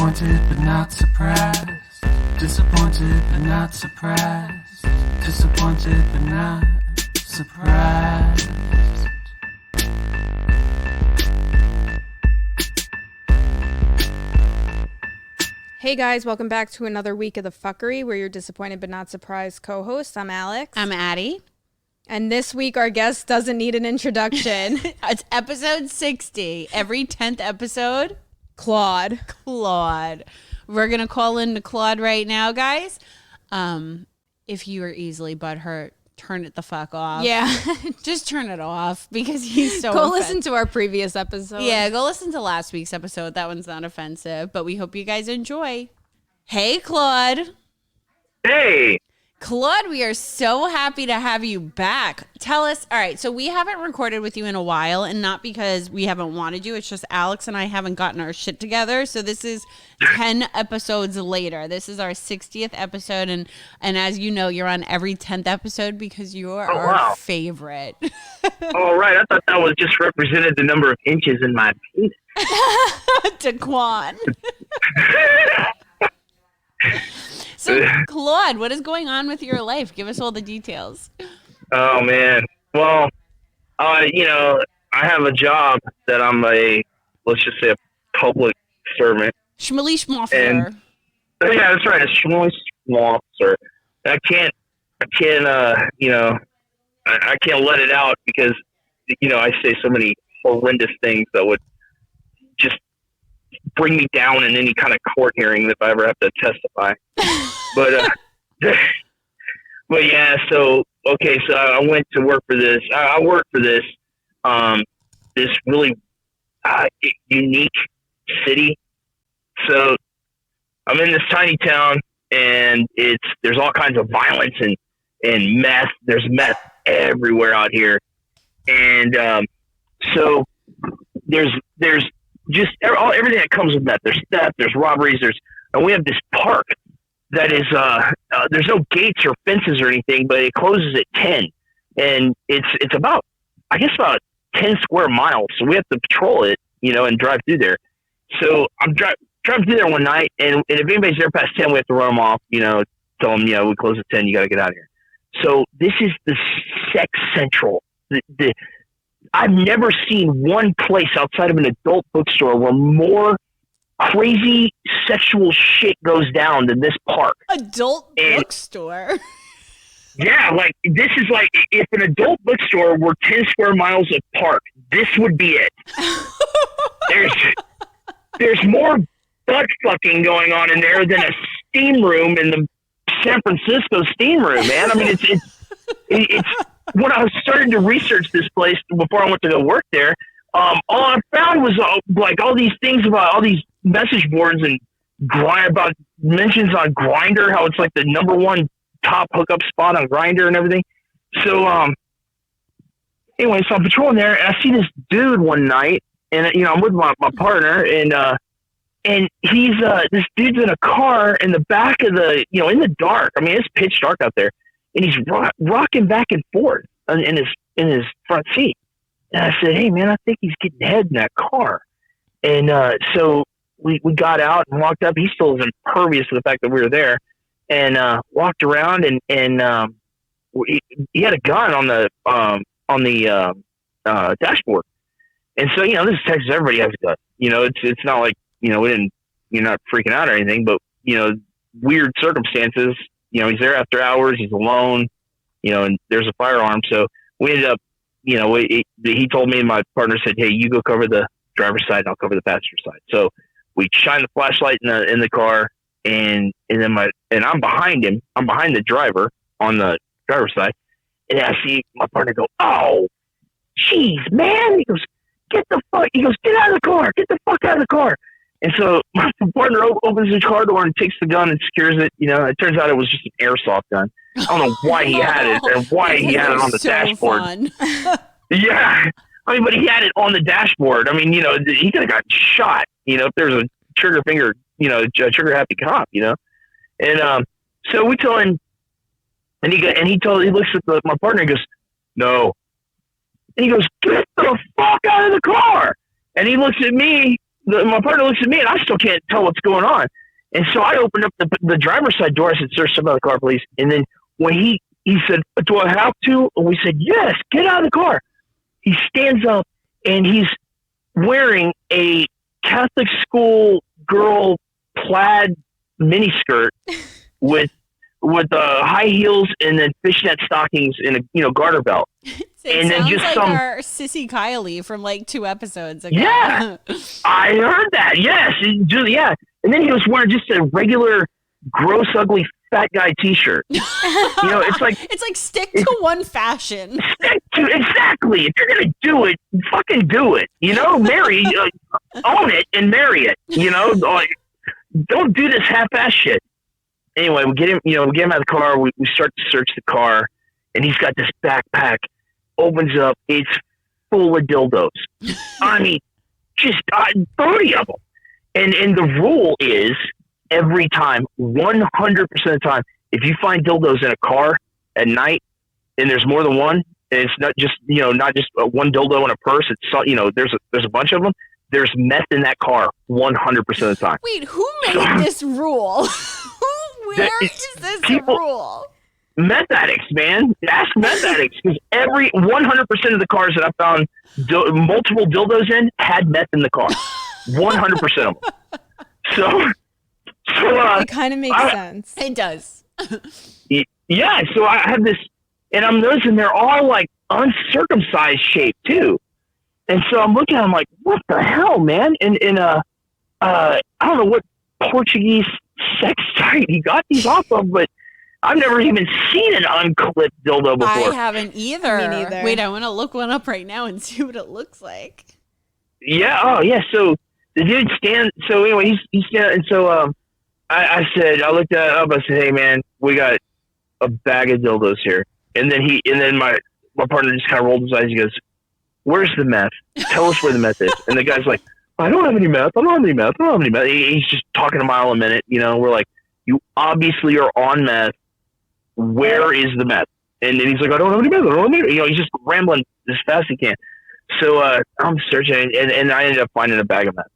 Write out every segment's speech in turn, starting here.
Disappointed but not surprised. Disappointed but not surprised. Disappointed but not surprised. Hey guys, welcome back to another week of The Fuckery. We're your disappointed but not surprised co-host. I'm Alex. I'm Addie. And this week our guest doesn't need an introduction. It's episode 60. Every 10th episode, Claude. We're going to call in to Claude right now, guys. If you are easily butthurt, turn it the fuck off. Yeah. Just turn it off because he's so Go listen to our previous episode. Yeah, go listen to last week's episode. That one's not offensive, but we hope you guys enjoy. Hey, Claude. Hey. Claude, we are so happy to have you back. Tell us, all right, so we haven't recorded with you in a while, and not because we haven't wanted you. It's just Alex and I haven't gotten our shit together. So this is 10 episodes later. This is our 60th episode, and as you know, you're on every 10th episode because you are our favorite. All right, I thought that was just represented the number of inches in my penis. Daquan. So, Claude, what is going on with your life? Give us all the details. Oh, man. Well, I have a job that I'm let's just say a public servant. Schmally schmoffer. And, yeah, that's right, a schmally schmoffer. I can't let it out because, I say so many horrendous things that would just bring me down in any kind of court hearing if I ever have to testify. But yeah, so I went to work for this. I work for this really unique city. So I'm in this tiny town, and there's all kinds of violence and meth. There's meth everywhere out here, and so there's just everything that comes with that. There's theft, there's robberies, and we have this park that is there's no gates or fences or anything, but it closes at 10, and it's about 10 square miles. So we have to patrol it, and drive through there. So I'm driving through there one night, and if anybody's there past 10, we have to run them off. Tell them we close at 10. You got to get out of here. So this is the sex central. I've never seen one place outside of an adult bookstore where more crazy sexual shit goes down than this park. Adult bookstore? Yeah, like this is like if an adult bookstore were 10 square miles of park, this would be it. There's more butt fucking going on in there than a steam room in the San Francisco steam room, man. I mean, it's when I was starting to research this place before I went to go work there, all I found was all these things about all these message boards and about mentions on Grindr, how it's like the number one top hookup spot on Grindr and everything. So anyway, so I'm patrolling there, and I see this dude one night, and I'm with my partner, and he's this dude's in a car in the back of the in the dark. I mean, it's pitch dark out there. And he's rocking back and forth in his front seat. And I said, "Hey, man, I think he's getting head in that car." And so we got out and walked up. He still was impervious to the fact that we were there, and walked around and he had a gun on the dashboard. And so this is Texas. Everybody has a gun. It's not like you're not freaking out or anything, but weird circumstances. He's there after hours. He's alone, and there's a firearm. So we ended up, he told me, and my partner said, "Hey, you go cover the driver's side, and I'll cover the passenger side." So we shine the flashlight in the car, and then I'm behind him. I'm behind the driver on the driver's side, and I see my partner go, "Oh, jeez, man!" He goes, "Get the fuck!" He goes, "Get out of the car! Get the fuck out of the car!" And so my partner opens his car door and takes the gun and secures it. It turns out it was just an airsoft gun. I don't know why he had it or why he had it on the dashboard. Yeah. I mean, but he had it on the dashboard. I mean, he could have gotten shot, if there's a trigger finger, a trigger happy cop, And so we tell him, and he looks at my partner and goes, "No." And he goes, "Get the fuck out of the car." And he looks at me my partner looks at me, and I still can't tell what's going on. And so I opened up the driver's side door. I said, "Sir, step out of the car, please." And then when he said, "Do I have to?" And we said, "Yes, get out of the car." He stands up, and he's wearing a Catholic school girl plaid miniskirt with high heels and then fishnet stockings and a garter belt. It sounds like our Sissy Kylie from like 2 episodes ago. Yeah, I heard that. Yes, yeah. And then he was wearing just a regular, gross, ugly, fat guy T-shirt. It's like stick to one fashion. Exactly. If you're gonna do it, fucking do it. Marry, own it, and marry it. Don't do this half-ass shit. Anyway, we get him out of the car. We start to search the car, and he's got this backpack. Opens up, it's full of dildos. I mean, just 30 of them. And the rule is every time, 100% of the time, if you find dildos in a car at night, and there's more than one, and it's not just one dildo in a purse. It's there's a bunch of them. There's meth in that car 100% of the time. Wait, who made this rule? Where is this rule? Meth addicts, man. Ask meth addicts, because 100% of the cars that I found multiple dildos in had meth in the car. 100% of them. So it kind of makes sense. It does. Yeah. So I have this, and I'm noticing they're all like uncircumcised shape too. And so I'm looking at them like, what the hell, man? And I don't know what Portuguese sex site he got these off of, but I've never even seen an unclipped dildo before. I haven't either. Me neither. Wait, I want to look one up right now and see what it looks like. Yeah. Oh, yeah. So the dude so anyway, he's standing, and so I looked at it up. I said, "Hey, man, we got a bag of dildos here." And then my partner just kind of rolled his eyes. He goes, "Where's the meth? Tell us where the meth is." And the guy's like, "I don't have any meth. I don't have any meth. I don't have any meth." He's just talking a mile a minute. We're like, "You obviously are on meth. Where is the meth?" And then he's like, "I don't have any meth. I don't have any." He's just rambling as fast as he can. So I'm searching, and I ended up finding a bag of meth.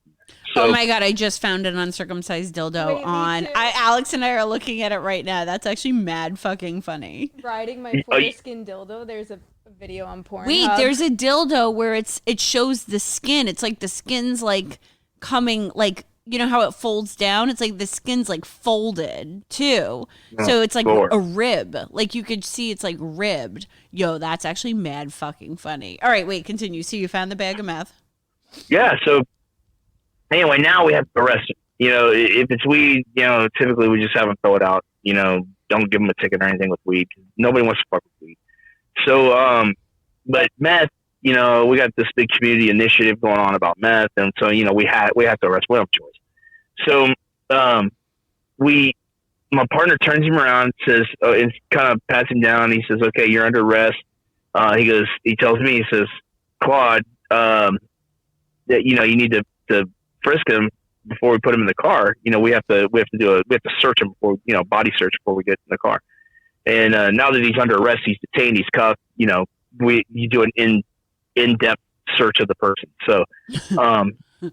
So, oh my God, I just found an uncircumcised dildo on. Alex and I are looking at it right now. That's actually mad fucking funny. Riding my foreskin dildo. There's a video on Pornhub. Wait, there's a dildo where it shows the skin. It's like the skin's like coming, like, you know how it folds down? It's like the skin's like folded too. So it's like a rib. Like you could see it's like ribbed. Yo, that's actually mad fucking funny. All right, wait, continue. So you found the bag of meth. Yeah, so anyway, now we have to arrest him. If it's weed, typically we just have them throw it out. Don't give them a ticket or anything with weed. Nobody wants to fuck with weed. So, but meth, we got this big community initiative going on about meth, and so we have to arrest. We don't have a choice. So, my partner turns him around, says, and kind of pats him down. He says, "Okay, you're under arrest." He tells me, he says, "Claude, that you need to frisk him before we put him in the car. We have to search him before, body search before we get in the car. And now that he's under arrest, he's detained, he's cuffed. You do an in-depth search of the person. So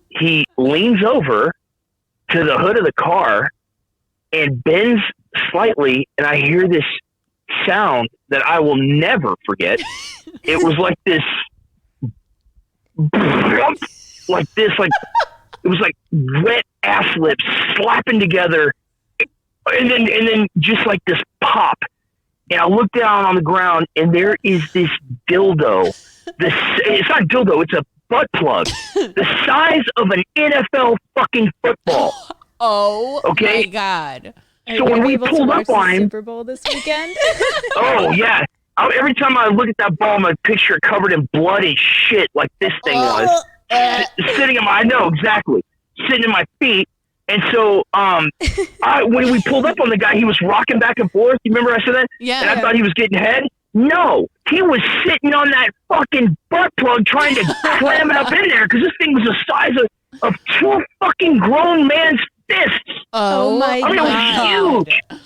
he leans over to the hood of the car and bends slightly, and I hear this sound that I will never forget. It was like this, it was like wet ass lips slapping together, and then just like this pop. And I look down on the ground, and there is this dildo. It's not a dildo, it's a butt plug. The size of an NFL fucking football. Oh, okay? My God. So when we pulled up on him. Super Bowl this weekend? Oh, yeah. Every time I look at that ball, I picture it covered in blood and shit like this thing was. Sitting in I know, exactly. Sitting in my feet. And so when we pulled up on the guy, he was rocking back and forth. You remember I said that? Yeah. And I thought he was getting head. No, he was sitting on that fucking butt plug trying to cram it up in there because this thing was the size of two fucking grown man's fists. Oh my God. It was huge.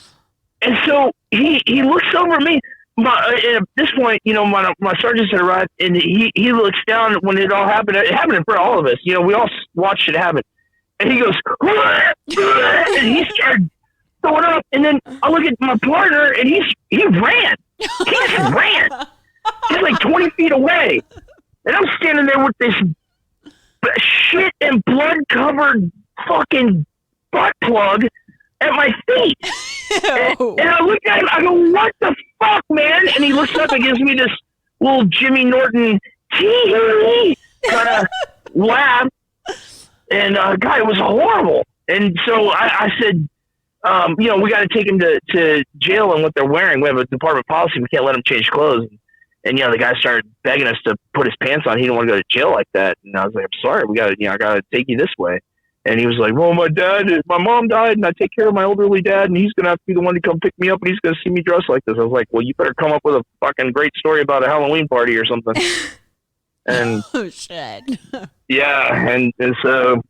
And so he looks over at me. at this point, my sergeant had arrived, and he looks down when it all happened. It happened in front of all of us. We all watched it happen. And he goes, and he started throwing up. And then I look at my partner, and he ran. He just ran. He's like 20 feet away. And I'm standing there with this shit and blood-covered fucking butt plug at my feet. And I look at him, I go, what the fuck, man? And he looks up and gives me this little Jimmy Norton tee kind of laugh. And God, it was horrible. And so I said, we got to take him to jail and what they're wearing. We have a department policy. We can't let him change clothes. And the guy started begging us to put his pants on. He didn't want to go to jail like that. And I was like, I'm sorry. I got to take you this way. And he was like, well, my mom died, and I take care of my elderly dad, and he's going to have to be the one to come pick me up, and he's going to see me dressed like this. I was like, well, you better come up with a fucking great story about a Halloween party or something. And oh, shit. Yeah, and so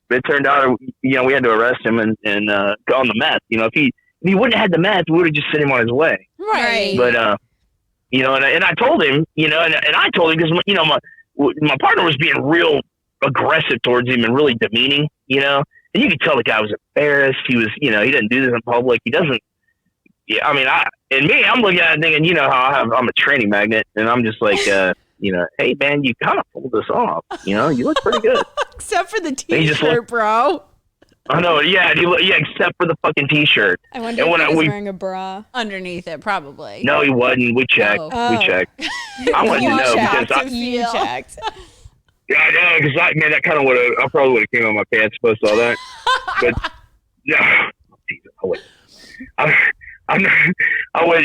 it turned out, we had to arrest him and go on the meth. If he wouldn't have had the meth, we would have just sent him on his way. Right. But, and I told him, and I told him because, my partner was being real aggressive towards him and really demeaning, and you could tell the guy was embarrassed. He was, he didn't do this in public. He doesn't. Yeah, I mean, I'm looking at it thinking, how I'm a tranny magnet, and I'm just like, hey man, you kind of pulled this off. You look pretty good, except for the t-shirt, bro. I know, yeah, except for the fucking t-shirt. I wonder if he was wearing a bra underneath it, probably. No, he wasn't. We checked. Oh. We checked. I wanted to know because you checked. Yeah, I know, because that kind of I probably would have came on my pants post all that. But yeah, I would.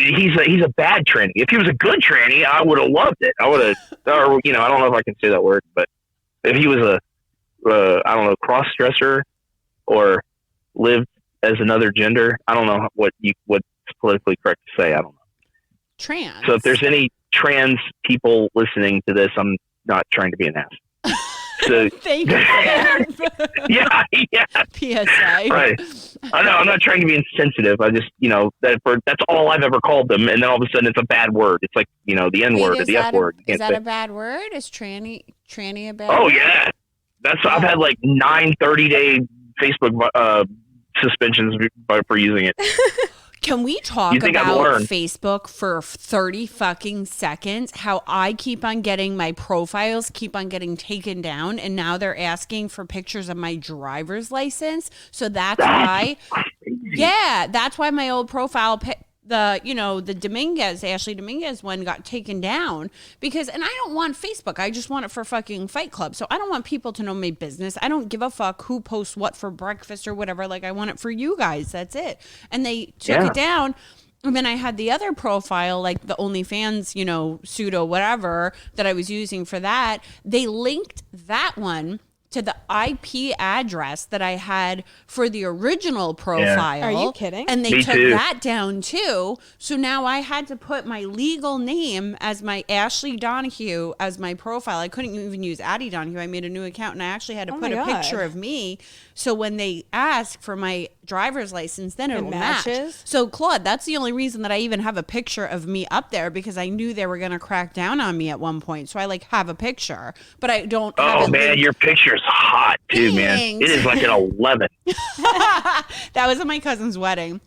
He's a bad tranny. If he was a good tranny, I would have loved it. I would have, or I don't know if I can say that word, but if he was I don't know, cross dresser or lived as another gender, I don't know what's politically correct to say. I don't know. Trans. So if there's any trans people listening to this, I'm not trying to be an ass. So, thank you. yeah. PSA. Right. I know. I'm not trying to be insensitive. I just, that's all I've ever called them, and then all of a sudden it's a bad word. It's like, the N word or the F word. Is that a bad word? Is tranny a bad? Oh word? yeah. I've had like 9 30-day Facebook suspensions for using it. Can we talk about Facebook for 30 fucking seconds? How I keep on getting my profiles keep on getting taken down, and now they're asking for pictures of my driver's license. So that's why, that's why my old profile, the Ashley Dominguez one got taken down because, and I don't want Facebook. I just want it for fucking Fight Club. So I don't want people to know my business. I don't give a fuck who posts what for breakfast or whatever. Like, I want it for you guys. That's it. And they took it down. And then I had the other profile, like the OnlyFans, pseudo whatever that I was using for that. They linked that one to the IP address that I had for the original profile. Are you kidding? And they took that down too. So now I had to put my legal name as my Ashley Donahue as my profile. I couldn't even use Addie Donahue. I made a new account and I actually had to put a picture of me. So when they ask for my driver's license, then it'll match. So Claude, that's the only reason that I even have a picture of me up there, because I knew they were going to crack down on me at one point. So I have a picture, but I don't. Oh man, your picture's hot too, man. It is like an 11. That was at my cousin's wedding.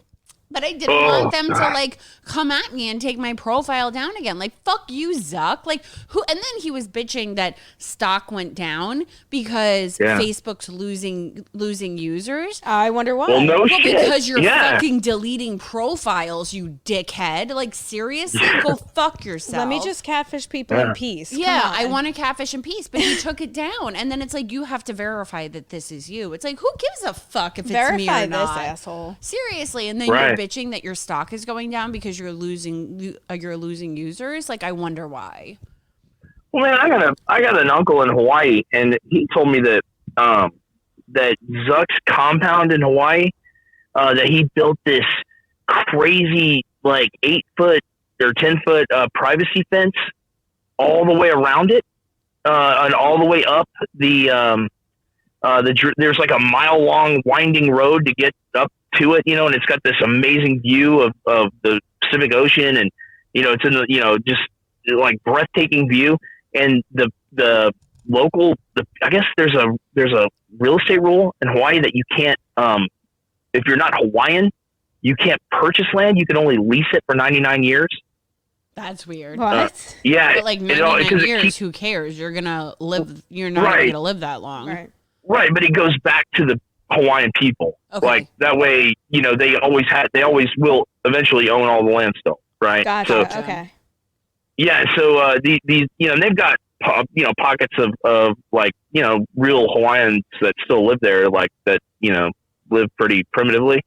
But I didn't want them to come at me and take my profile down again. Like, fuck you, Zuck. Like, who? And then he was bitching that stock went down because Facebook's losing users. I wonder why. Well, no shit. Because you're fucking deleting profiles, you dickhead. Like, seriously, go fuck yourself. Let me just catfish people in peace. Yeah, I want to catfish in peace, but he took it down, and then it's like you have to verify that this is you. It's like, who gives a fuck if it's me or not? Verify this asshole. Seriously, and then you're bitching that your stock is going down because you're losing users. Like, I wonder why. Well, man, I got an uncle in Hawaii, and he told me that that Zuck's compound in Hawaii, that he built this crazy 8-foot or 10-foot privacy fence all the way around it, and all the way up there's like a mile-long winding road to get up to it, and it's got this amazing view of the Pacific Ocean, and It's in the just like breathtaking view. And the local, I guess there's a real estate rule in Hawaii that you can't, if you're not Hawaiian, you can't purchase land. You can only lease it for 99 years. That's weird. What? Yeah. But like 99 years, who cares? You're gonna live. You're not Right. gonna live that long. Right, but it goes back to the Hawaiian people. Okay. Like that way, they always will eventually own all the land still. Right. Gotcha. So, okay. yeah. So these they've got pockets of like real Hawaiians that still live there, like that live pretty primitively.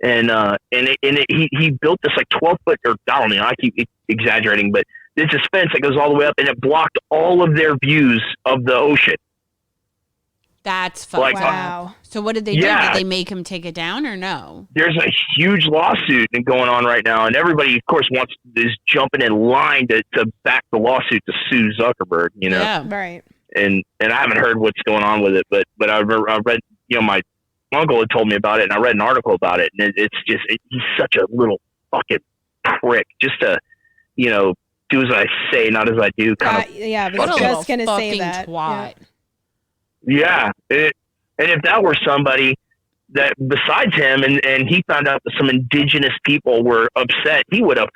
And he built this like 12-foot, or I don't know, I keep exaggerating, but there's this fence that goes all the way up, and it blocked all of their views of the ocean. That's fucked wow. So what did they do? Did they make him take it down or no? There's a huge lawsuit going on right now, and everybody, of course, is jumping in line to back the lawsuit to sue Zuckerberg. Yeah. Right. And I haven't heard what's going on with it, but I read, my uncle had told me about it, and I read an article about it, and he's such a little fucking prick, just to do as I say, not as I do. Kind of. Yeah, I was just gonna say that. Twat. Yeah, and if that were somebody that besides him, and he found out that some indigenous people were upset, he would have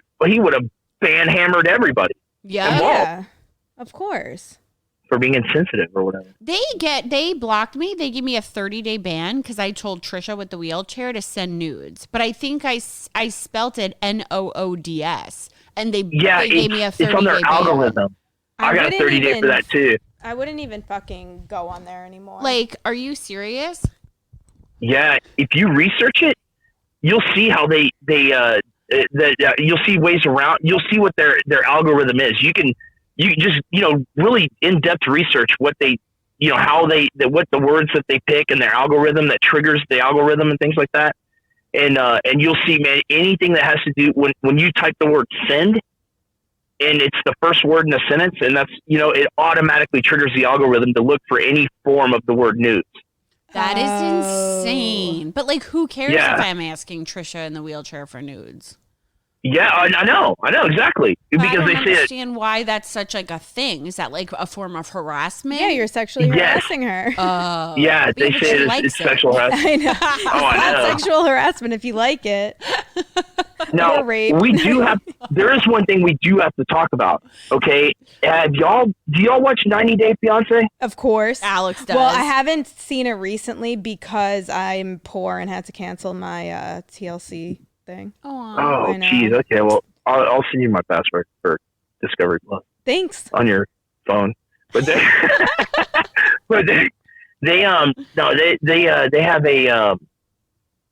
ban-hammered everybody. Yeah, of course. For being insensitive or whatever. They blocked me. They gave me a 30-day ban because I told Trisha with the wheelchair to send nudes. But I think I spelt it Noods, and they gave me a 30-day ban. It's on their algorithm. I got a 30-day for that too. I wouldn't even fucking go on there anymore. Like, are you serious? Yeah, if you research it, you'll see how you'll see ways around. You'll see what their algorithm is. You can just really in-depth research what they what the words that they pick and their algorithm that triggers the algorithm and things like that. And you'll see, man, anything that has to do when you type the word send, and it's the first word in a sentence, and that's, it automatically triggers the algorithm to look for any form of the word nudes. That is insane. But like, who cares if I'm asking Trisha in the wheelchair for nudes? Yeah, I know exactly. Because I don't they say understand why that's such like a thing. Is that like a form of harassment? Yeah, you're sexually harassing her. Yeah, they say it's sexual harassment. I know. I know. Sexual harassment if you like it. Now, there is one thing we do have to talk about, okay? Do y'all watch 90 Day Fiance? Of course. Alex does. Well, I haven't seen it recently because I'm poor and had to cancel my TLC thing. Oh, geez. Okay, well, I'll send you my password for Discovery Plus. Thanks. On your phone. But they have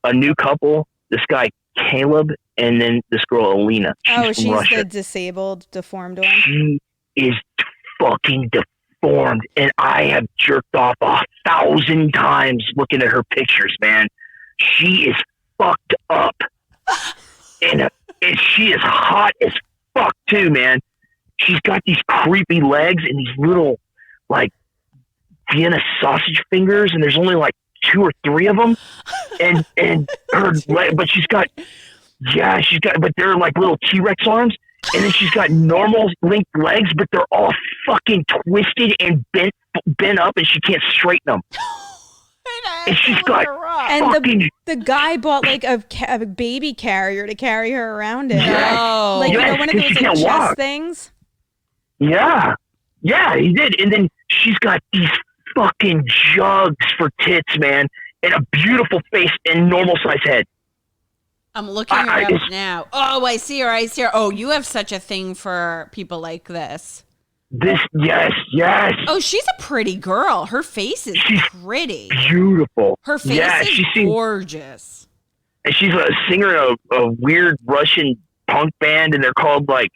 a new couple, this guy Caleb, and then this girl Alina. She's Russian. the disabled, deformed one. She is fucking deformed, and I have jerked off 1,000 times looking at her pictures, man. She is fucked up, and she is hot as fuck too, man. She's got these creepy legs and these little like Vienna sausage fingers, and there's only like 2 or 3 of them, and her but but they're like little T-Rex arms, and then she's got normal length legs, but they're all fucking twisted and bent up, and she can't straighten them. And she's got and the guy bought like a baby carrier to carry her around in. No. Like one of those like, chest things. Yeah, he did, and then she's got these fucking jugs for tits, man, and a beautiful face and normal size head. I'm looking her up now. Oh, I see her. Oh, you have such a thing for people like this. Yes. Oh, she's a pretty girl. Her face is pretty. Beautiful. Her face is gorgeous. And she's a singer of a weird Russian punk band, and they're called like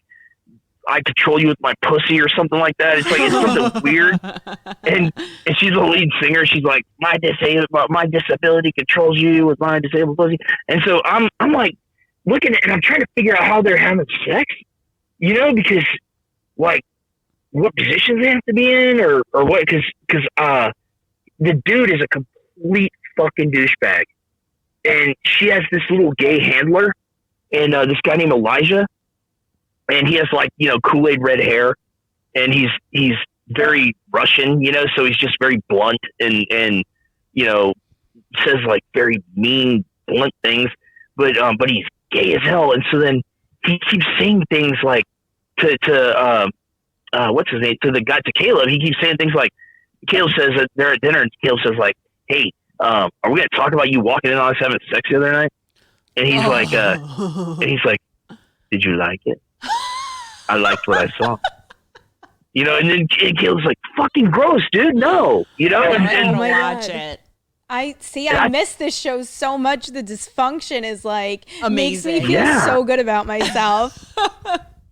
I Control You With My Pussy or something like that. It's like something weird. And she's the lead singer. She's like, my disability controls you with my disabled pussy. And so I'm like looking at, and I'm trying to figure out how they're having sex, because like what positions they have to be in or what, because the dude is a complete fucking douchebag, and she has this little gay handler, and this guy named Elijah. and he has like, Kool-Aid red hair, and he's very Russian, so he's just very blunt and says like very mean, blunt things, but he's gay as hell. And so then he keeps saying things like to what's his name, to Caleb. He keeps saying things like, Caleb says that they're at dinner, and Caleb says like, hey, are we going to talk about you walking in on us having sex the other night? And he's like, did you like it? I liked what I saw. And then Caleb's like, fucking gross, dude. No, and watch it. I miss this show so much. The dysfunction is like amazing. Makes me feel so good about myself.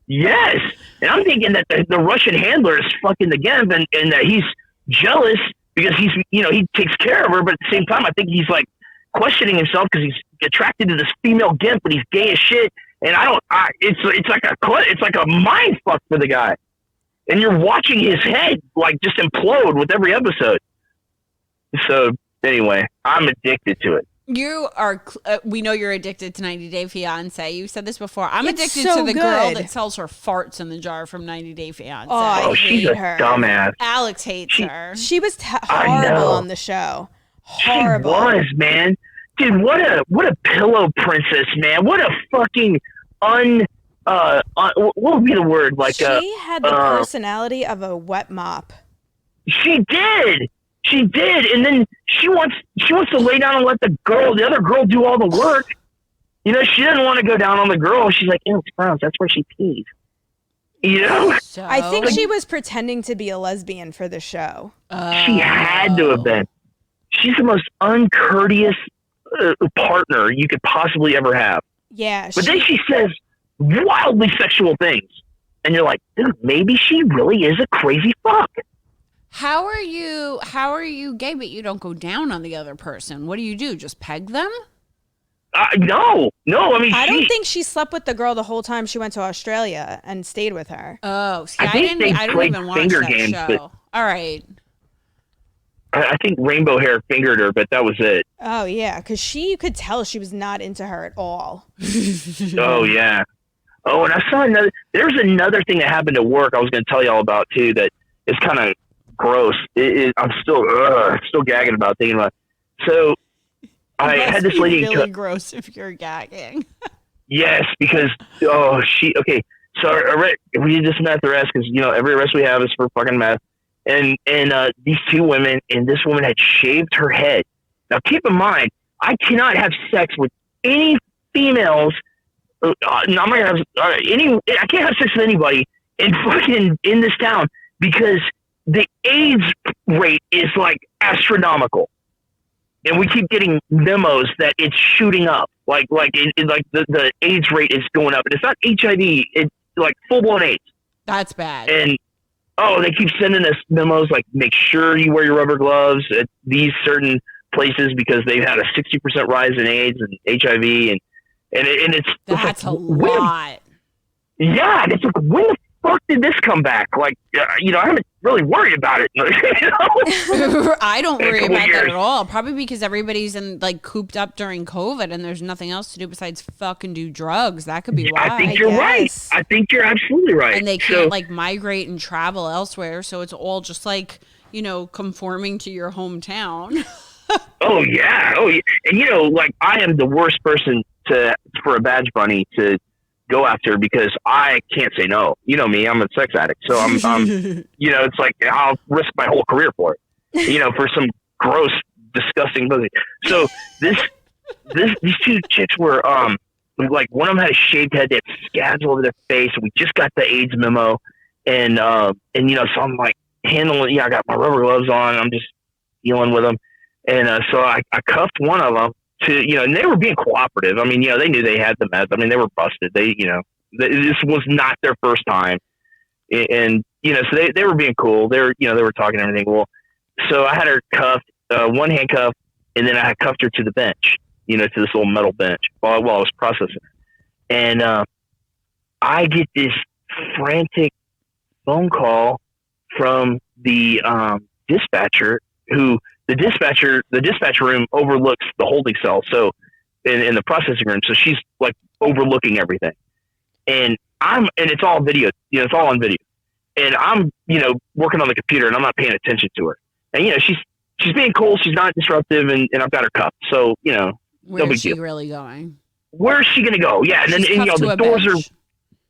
Yes. And I'm thinking that the Russian handler is fucking the Gimp, and that he's jealous because he takes care of her, but at the same time, I think he's like questioning himself because he's attracted to this female Gimp, but he's gay as shit. And it's like a mind fuck for the guy. And you're watching his head like just implode with every episode. So anyway, I'm addicted to it. You are. We know you're addicted to 90 Day Fiance. You said this before. I'm It's addicted so to the good. girl that sells her farts in the jar from 90 Day Fiance. Oh, I she's hate a her. dumbass. Alex hates her. She was horrible on the show. Horrible. She was, man. Dude, what a pillow princess, man. What a fucking what would be the word? Like she had the personality of a wet mop. She did. And then she wants to lay down and let the other girl do all the work. She doesn't want to go down on the girl. She's like, it's gross. That's where she pees. So? I think she was pretending to be a lesbian for the show. She had to have been. She's the most uncourteous partner you could possibly ever have. Yeah. But then she says wildly sexual things. And you're like, dude, maybe she really is a crazy fuck. How are you gay, but you don't go down on the other person? What do you do? Just peg them? No. I mean, I don't think she slept with the girl the whole time she went to Australia and stayed with her. Oh, see, I think they didn't played even watch finger that games, show. but- All right. I think Rainbow Hair fingered her, but that was it. Oh, yeah, because you could tell she was not into her at all. Oh, yeah. Oh, and I saw there's another thing that happened at work I was going to tell y'all about, too, that is kind of gross. I'm still gagging about thinking about it. So I had this lady. Really gross if you're gagging. Yes, because okay. So we did this meth arrest because every arrest we have is for fucking meth, and these two women, and this woman had shaved her head. Now keep in mind, I cannot have sex with any females. I can't have sex with anybody in this town because the AIDS rate is like astronomical, and we keep getting memos that it's shooting up. Like the AIDS rate is going up, and it's not HIV; it's like full blown AIDS. That's bad. And they keep sending us memos like, make sure you wear your rubber gloves at these certain places because they've had a 60% rise in AIDS and HIV, and that's a lot. Yeah, and it's like, when the fuck did this come back? Like, I haven't really worried about it. I don't worry about that at all. Probably because everybody's cooped up during COVID and there's nothing else to do besides fucking do drugs. That could be why. I think you're right. I think you're absolutely right. And they can't migrate and travel elsewhere, so it's all just conforming to your hometown. Oh yeah. And I am the worst person for a badge bunny to go after because I can't say no. You know me, I'm a sex addict. So I'm it's like I'll risk my whole career for it. For some gross, disgusting pussy. So these two chicks were like, one of them had a shaved head, they had scabs all over their face. We just got the AIDS memo, and so I'm like handling. I got my rubber gloves on. I'm just dealing with them, and so I cuffed one of them. And they were being cooperative. I mean, they knew they had the meth. I mean, they were busted. This was not their first time. And, so they were being cool. They were talking and everything. Well, so I had her cuffed, one handcuff, and then I had cuffed her to the bench, to this little metal bench while I was processing. And, I get this frantic phone call from the, dispatcher who, the dispatcher room overlooks the holding cell. So in the processing room. So she's like overlooking everything. and it's all video, it's all on video. And I'm, working on the computer and I'm not paying attention to her. And, she's being cool. She's not disruptive and I've got her cuffed. So, no Where's big she deal. really going? Where's she going to go? Yeah. And then, She's cuffed to the a doors bench.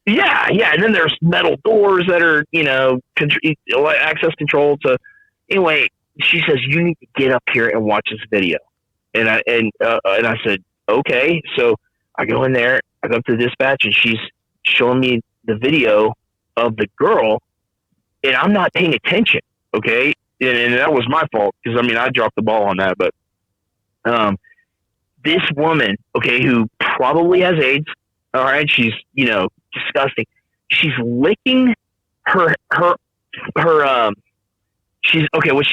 yeah. And then there's metal doors that are, access controlled. So anyway, she says, you need to get up here and watch this video. And I said, okay. So I go in there, I go up to the dispatch and she's showing me the video of the girl and I'm not paying attention. Okay. And that was my fault because I dropped the ball on that, but, this woman, okay, who probably has AIDS. All right. She's, disgusting. She's licking her, she's okay. What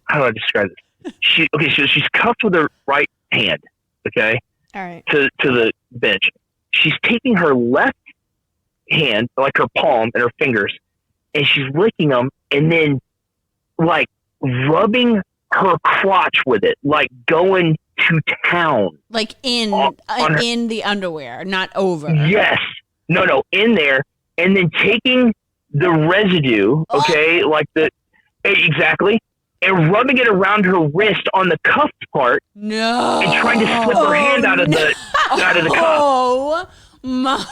how do I describe this? So she's cuffed with her right hand. Okay. All right. To the bench. She's taking her left hand, like her palm and her fingers, and she's licking them and then like rubbing her crotch with it, like going to town. Like in the underwear, not over. Yes. No, in there. And then taking the residue, okay, exactly, and rubbing it around her wrist on the cuffed part. No. And trying to slip her hand out of the cuff. Oh my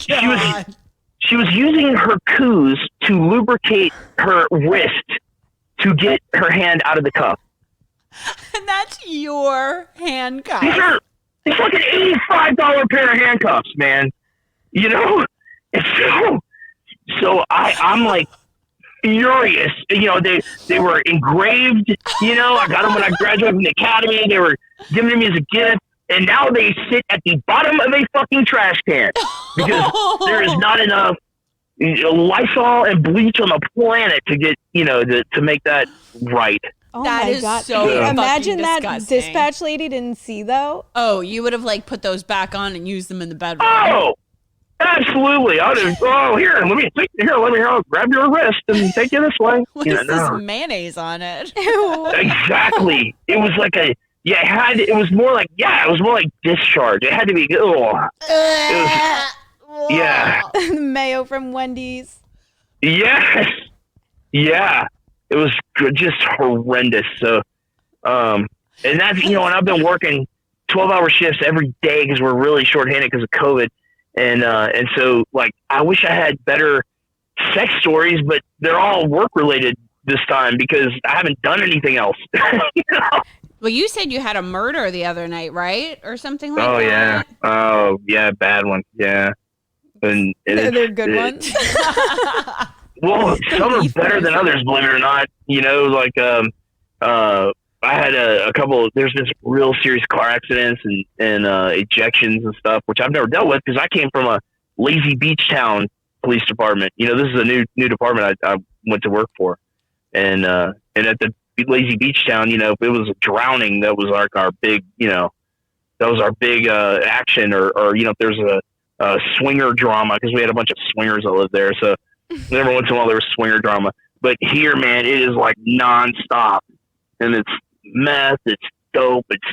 God. She was using her coos to lubricate her wrist to get her hand out of the cuff. And that's your handcuff. It's like an $85 pair of handcuffs, man. And so I'm like furious. They were engraved. I got them when I graduated from the academy. They were giving them as a gift, and now they sit at the bottom of a fucking trash can because there is not enough Lysol and bleach on the planet to get to make that right. Oh that my is God. so Imagine that disgusting. dispatch lady didn't see though. Oh, you would have put those back on and used them in the bedroom. Oh, absolutely. I'd have. Here, let me grab your wrist and take you this way. What is this mayonnaise on it? Exactly. It was like it was more like discharge. It had to be. Yeah. Mayo from Wendy's. Yes. Yeah. It was just horrendous. So, and that's, and I've been working 12-hour shifts every day because we're really shorthanded because of COVID. And so like, I wish I had better sex stories, but they're all work related this time because I haven't done anything else. Well, you said you had a murder the other night, right? Or something like that. Oh yeah. Oh yeah. Bad one. Yeah. And they're good ones. Well, some are better than others, believe it or not. I had a couple. There's been some real serious car accidents and ejections and stuff, which I've never dealt with because I came from a lazy beach town police department. This is a new department I went to work for, and at the lazy beach town, it was a drowning that was like our big, that was our big action, or if there's a swinger drama because we had a bunch of swingers that lived there, so. Every once in a while there was swinger drama, but here, man, it is like nonstop, and it's meth, it's dope, it's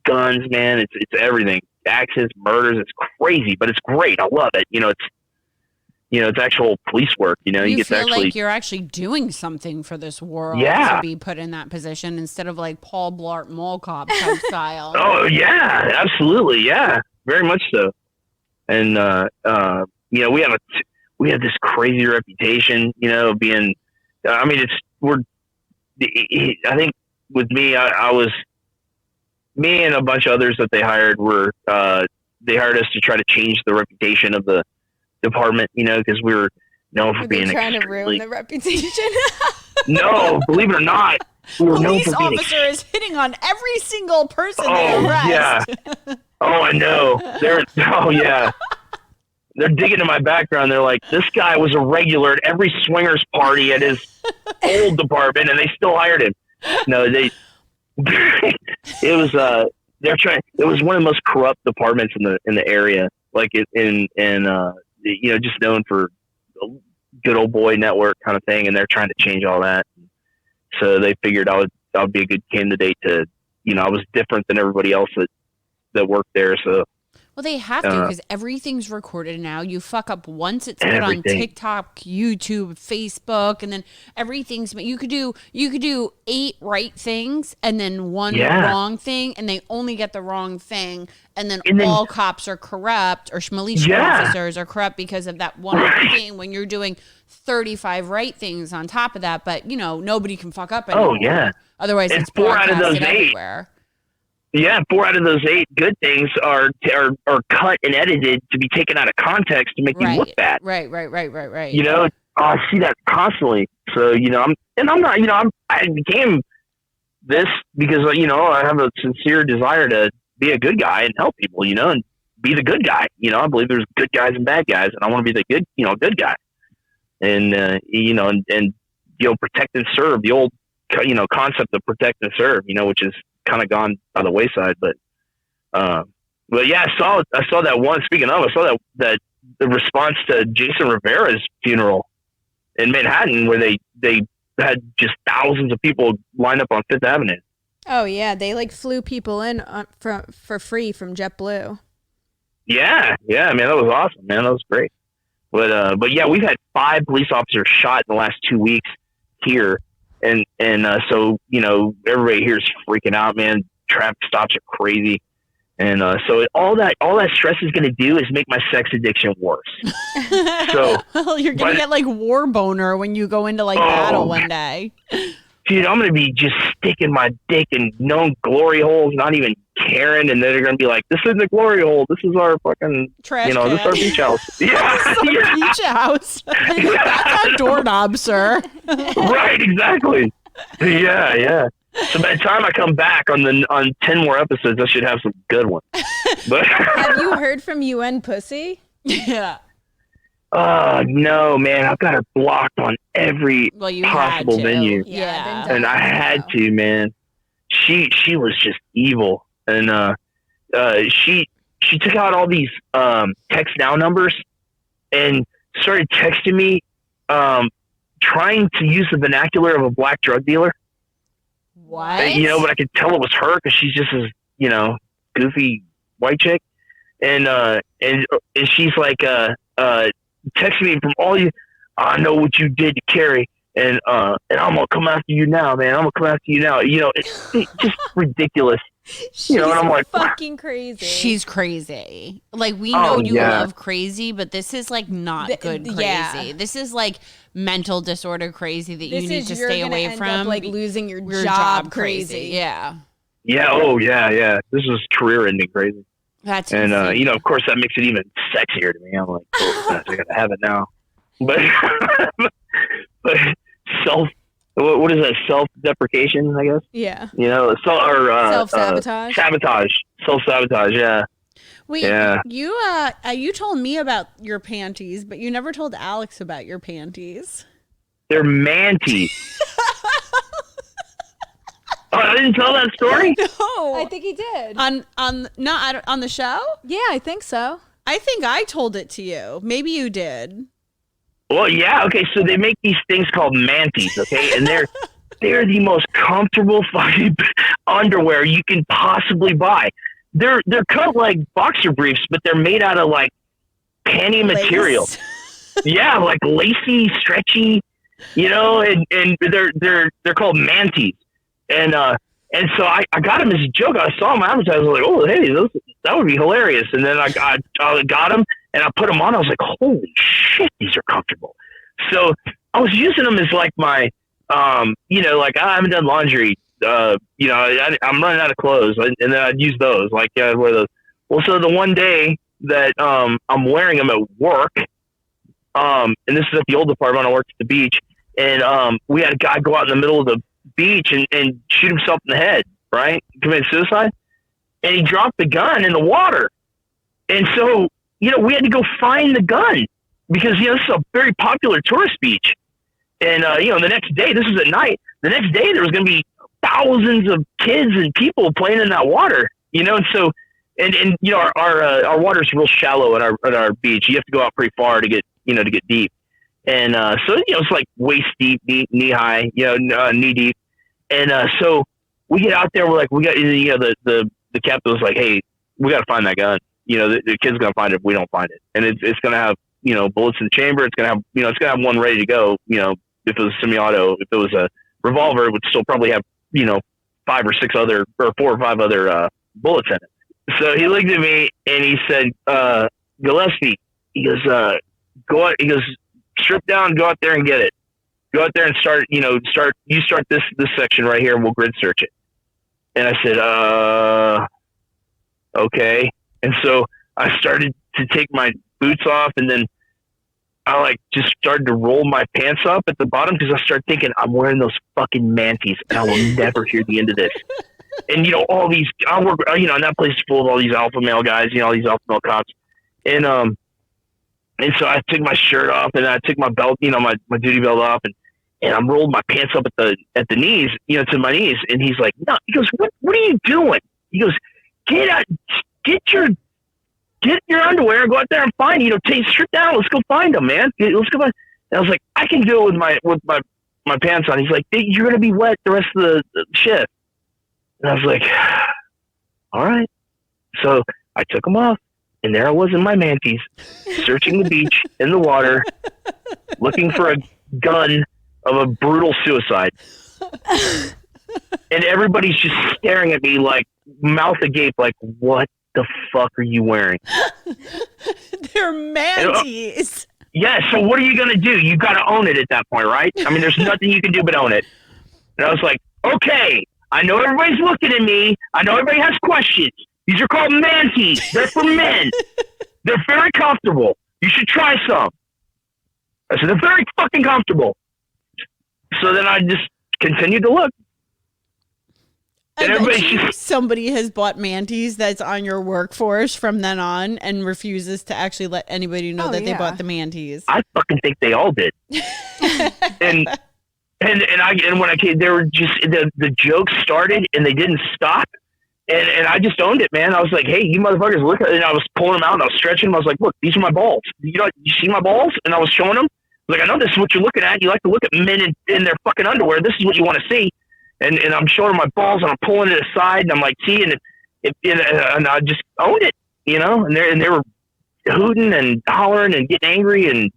guns, man, it's everything, accidents, murders, it's crazy, but it's great. I love it. It's actual police work. You You get feel to actually, like you're actually doing something for this world Yeah. to be put in that position instead of like Paul Blart Mall Cop type style. Oh yeah, absolutely, yeah, very much so. And we have this crazy reputation, being, I think with me, I was, me and a bunch of others that they hired they hired us to try to change the reputation of the department, because we were known for being trying to ruin the reputation. No, believe it or not, we were known Police for being officer is hitting on every single person they arrest. Yeah. Oh, I know. Yeah. They're digging into my background. They're like, this guy was a regular at every swingers party at his old department, and they still hired him. No, it was it was one of the most corrupt departments in the area, like just known for good old boy network kind of thing, and they're trying to change all that. So they figured I would be a good candidate to, I was different than everybody else that worked there. So Well, they have to because everything's recorded now. You fuck up once, it's put on Everything. TikTok, YouTube, Facebook, and then everything's. You could do 8 right things and then one wrong thing, and they only get the wrong thing, and then all cops are corrupt or militia officers are corrupt because of that one thing. When you're doing 35 right things on top of that, but nobody can fuck up anymore. Oh yeah. Otherwise, And it's 4 out of those broadcasted 8. everywhere. Yeah, 4 out of those 8 good things are cut and edited to be taken out of context to make you look bad. Right. I see that constantly. So I became this because I have a sincere desire to be a good guy and help people, and be the good guy. I believe there's good guys and bad guys, and I want to be the good guy, and protect and serve. The old concept of protect and serve, which is kind of gone by the wayside, but yeah, I saw that one. Speaking of, I saw that the response to Jason Rivera's funeral in Manhattan, where they had just thousands of people lined up on Fifth Avenue. Oh yeah, they flew people in for free from JetBlue. Yeah, man, that was awesome, man. That was great. But yeah, we've had 5 police officers shot in the last 2 weeks here. And so, everybody here is freaking out, man. Traffic stops are crazy. And so all that stress is going to do is make my sex addiction worse. So you're going to get war boner when you go into battle one day. Dude, I'm going to be just sticking my dick in known glory holes, not even caring. And then they're going to be like, this isn't a glory hole. This is our fucking, trash this is our beach house. Yeah. Beach house. That's a doorknob, sir. Right, exactly. Yeah. So by the time I come back on 10 more episodes, I should have some good ones. But have you heard from UN Pussy? Yeah. No, man. I've got her blocked on every possible venue. Yeah. And I had to, man. She was just evil. And she took out all these text now numbers and started texting me trying to use the vernacular of a black drug dealer. What? But I could tell it was her because she's just this, goofy white chick. And she's like, text me from all you. I know what you did to Carrie, and I'm gonna come after you now, man. I'm gonna come after you now. It's just ridiculous. She's and I'm like, fucking crazy. She's crazy. We know you love crazy, but this is not good crazy. Yeah. This is mental disorder crazy that you need to stay away from. Losing your job crazy. Yeah. Yeah. Oh yeah. This is career ending crazy. That's and of course that makes it even sexier to me. I'm like, I gotta have it now. But what is that? Self-deprecation, I guess. Yeah. Self-sabotage. Self-sabotage. Yeah. Wait. Yeah. You told me about your panties, but you never told Alex about your panties. They're Manties. Oh, I didn't tell that story? No. I think he did. On the show? Yeah, I think so. I think I told it to you. Maybe you did. Well, yeah. Okay, so they make these things called Manties, okay? And they're the most comfortable fucking underwear you can possibly buy. They're cut like boxer briefs, but they're made out of panty material. Yeah, lacy, stretchy, and they're called Manties. And so I got them as a joke. I saw them advertised. I was like, oh, hey, that would be hilarious. And then I got them and I put them on. I was like, holy shit, these are comfortable. So I was using them as my, I haven't done laundry. I'm running out of clothes, and then I'd use those. I'd wear those. Well, so the one day that I'm wearing them at work, and this is at the old department. I worked at the beach, and we had a guy go out in the middle of the beach and shoot himself in the head, right? Commit suicide. And he dropped the gun in the water. And so, we had to go find the gun because, this is a very popular tourist beach. And, the next day, this was at night, the next day there was going to be thousands of kids and people playing in that water, and so, and our water's real shallow at our beach. You have to go out pretty far to get deep. And so it's waist deep, knee high, knee deep. And so we get out there. We're we got the captain was like, hey, we got to find that gun. the kid's going to find it if we don't find it. And it's going to have, bullets in the chamber. It's going to have, it's going to have one ready to go. If it was a semi-auto, if it was a revolver, it would still probably have, 4 or 5 other bullets in it. So he looked at me and he said, Gillespie, he goes, go out, he goes, strip down, go out there and get it. Go out there and start this section right here and we'll grid search it. And I said, okay. And so I started to take my boots off, and then I just started to roll my pants up at the bottom because I started thinking, I'm wearing those fucking Manties and I will never hear the end of this. And, all these, I work, and that place is full of all these alpha male guys, all these alpha male cops. And so I took my shirt off and I took my belt, my duty belt off, and I rolled my pants up at the knees, to my knees. And he's like, no, he goes, what are you doing? He goes, get your underwear, go out there and find, strip down. Let's go find them, man. Let's go find. And I was like, I can do it with my pants on. He's like, you're going to be wet the rest of the shift. And I was like, all right. So I took them off, and there I was in my Manties, searching the beach in the water, looking for a gun of a brutal suicide. And everybody's just staring at me like mouth agape, like, what the fuck are you wearing? They're Manties. Yeah, so what are you going to do? You got to own it at that point, right? I mean, there's nothing you can do but own it. And I was like, okay, I know everybody's looking at me. I know everybody has questions. These are called Manties. They're for men. They're very comfortable. You should try some. I said, they're very fucking comfortable. So then I just continued to look. And everybody's somebody has bought Manties that's on your workforce from then on and refuses to actually let anybody know they bought the Manties. I fucking think they all did. and when I came, they were just the jokes started and they didn't stop. And I just owned it, man. I was like, hey, you motherfuckers, look. And I was pulling them out and I was stretching them. I was like, look, these are my balls. You see my balls? And I was showing them. Like, I know this is what you're looking at. You like to look at men in their fucking underwear. This is what you want to see. And I'm showing them my balls and I'm pulling it aside and I'm like, see, and I just owned it, and they were hooting and hollering and getting angry and,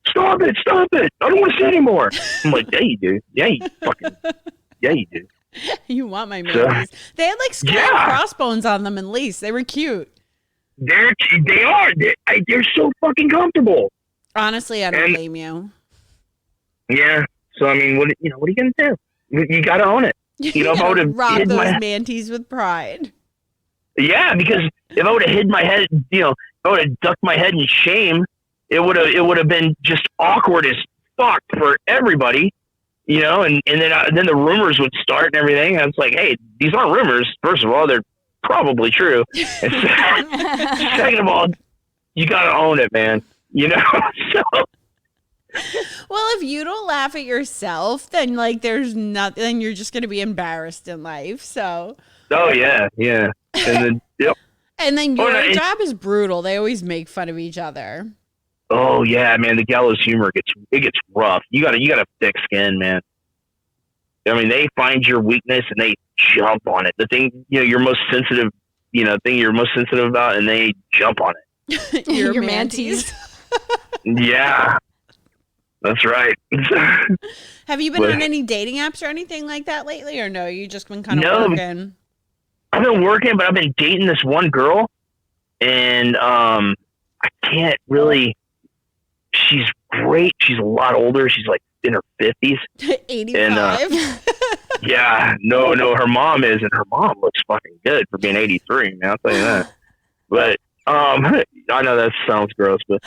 stop it. I don't want to see anymore. I'm like, yeah, you do. Yeah, you do. You want my Manties. They had skull crossbones on them and lace. They were cute. They are. They're so fucking comfortable. Honestly, I don't blame you. Yeah. So, I mean, what are you going to do? You got to own it. If I would have rock those Manties with pride. Yeah, because if I would have hid my head, if I would have ducked my head in shame, it would have been just awkward as fuck for everybody, and then the rumors would start and everything. And it's like, hey, these aren't rumors. First of all, they're probably true. And second of all, you got to own it, man. So. Well, if you don't laugh at yourself, then there's nothing. Then you're just going to be embarrassed in life. So. Oh yeah. And then yep. And then your job is brutal. They always make fun of each other. Oh yeah, man. The gallows humor gets rough. You got a thick skin, man. I mean, they find your weakness and they jump on it. The thing you're most sensitive, thing you're most sensitive about, and they jump on it. your Manties. Yeah. That's right. Have you been on any dating apps or anything like that lately, or no? You just been kind of working? I've been working, but I've been dating this one girl, and I can't really. She's great. She's a lot older. She's in her 50s. 85. And, yeah, no, her mom is, and her mom looks fucking good for being 83. Man, I'll tell you that. But I know that sounds gross, but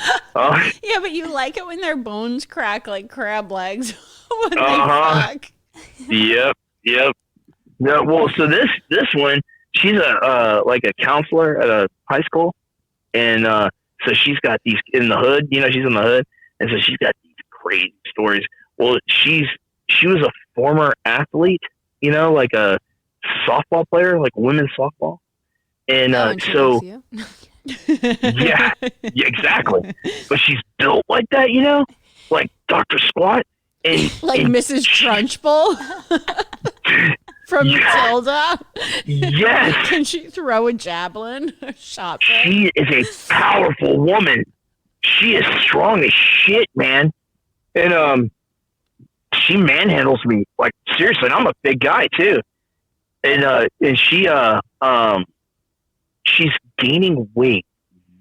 yeah, but you like it when their bones crack like crab legs when they fuck. Yep. No, well, so this one, she's a counselor at a high school, and so she's got these in the hood. She's in the hood, and so she's got these crazy stories. Well, she was a former athlete, like a softball player, like women's softball, and so. Yeah, exactly. But she's built like that, like Dr. Squat. And Mrs. Trunchbull. from Matilda. Yes. Can she throw a javelin? A shot put? She is a powerful woman. She is strong as shit, man. And she manhandles me. Like, seriously, and I'm a big guy too. And she's gaining weight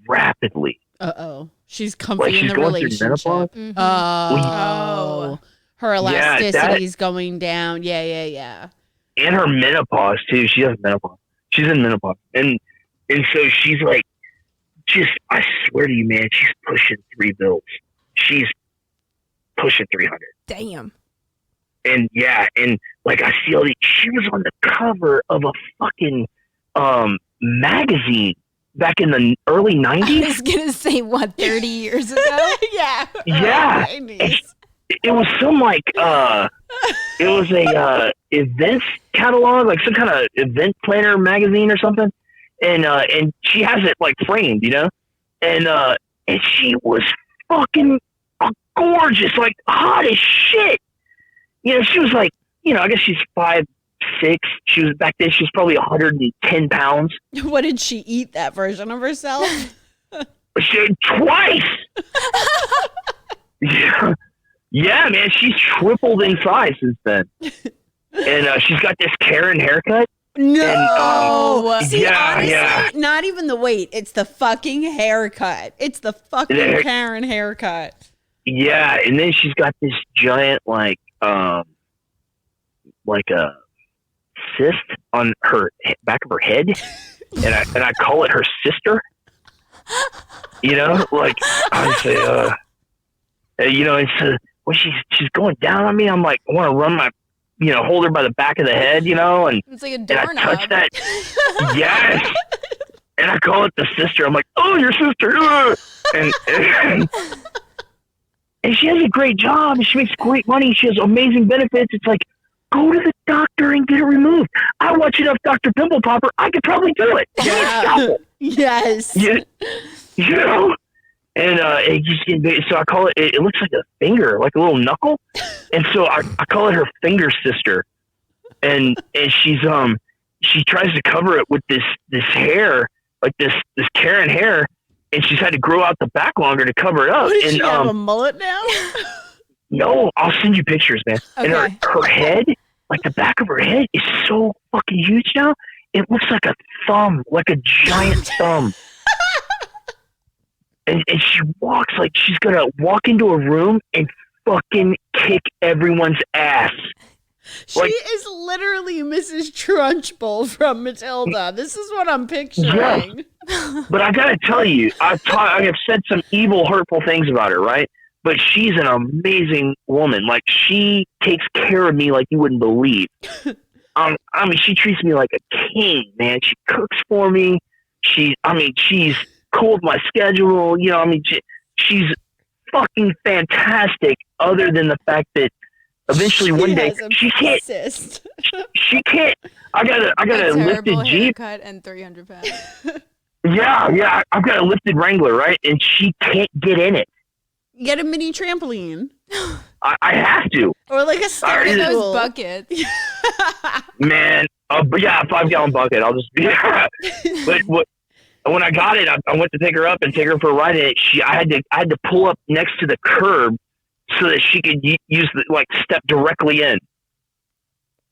rapidly. She's comfy Like, in she's the going through relationship. menopause. Mhm. Oh. Her elasticity's Yeah, going down. Yeah. and her menopause too. She has menopause. She's in menopause, and so she's like, I swear to you, man, she's pushing 3 bills. She's pushing 300. Damn. And yeah, and like I see all these. She was on the cover of a fucking magazine back in the early I 90s. was gonna say what 30 years ago. Yeah. Yeah. Oh, 90s. It was some like it was a events catalog, like some kind of event planner magazine or something. And she has it like framed, you know, and she was fucking gorgeous, like hot as shit. You know, she was like, you know, I guess she's 5'6". She was back then. She was probably 110 pounds. What did she eat? That version of herself? Twice. Yeah, man, she's tripled in size since then. And she's got this Karen haircut. No. And, See, yeah, honestly, yeah. not even the weight. It's the fucking haircut. It's the fucking Karen haircut. Yeah, and then she's got this giant like a cyst on her back of her head, and I call it her sister. You know, like I say, you know, it's when she's going down on me. I'm like, I want to run my, you know, hold her by the back of the head, you know, and It's like a and I doorknob. touch that. Yes. And I call it the sister. I'm like, oh, your sister. And she has a great job. She makes great money. She has amazing benefits. It's like, go to the doctor and get it removed. I watch enough Dr. Pimple Popper. I could probably do it. Yeah. Yes. You know? And so I call it, it looks like a finger, like a little knuckle. And so I call it her finger sister. And she tries to cover it with this hair, like this Karen hair. And she's had to grow out the back longer to cover it up. What, does and she have a mullet now? no, I'll send you pictures, man. Okay. And her head, like the back of her head, is so fucking huge now. It looks like a thumb, like a giant thumb. And she walks like she's gonna walk into a room and fucking kick everyone's ass. She is literally Mrs. Trunchbull from Matilda. This is what I'm picturing. Yeah. But I gotta tell you, I have said some evil, hurtful things about her, right? But she's an amazing woman. Like, she takes care of me like you wouldn't believe. I mean, she treats me like a king, man. She cooks for me. She's cool with my schedule. You know, I mean, she's fucking fantastic. Other than the fact that eventually one day she can't. I got a lifted Jeep haircut and 300 pounds. Yeah. I've got a lifted Wrangler, right? And she can't get in it. Get a mini trampoline. I have to. Or like a Get those stool. buckets. Man, but yeah, a 5-gallon bucket. I'll just But when I got it, I went to pick her up and take her for a ride. And I had to pull up next to the curb so that she could use step directly in.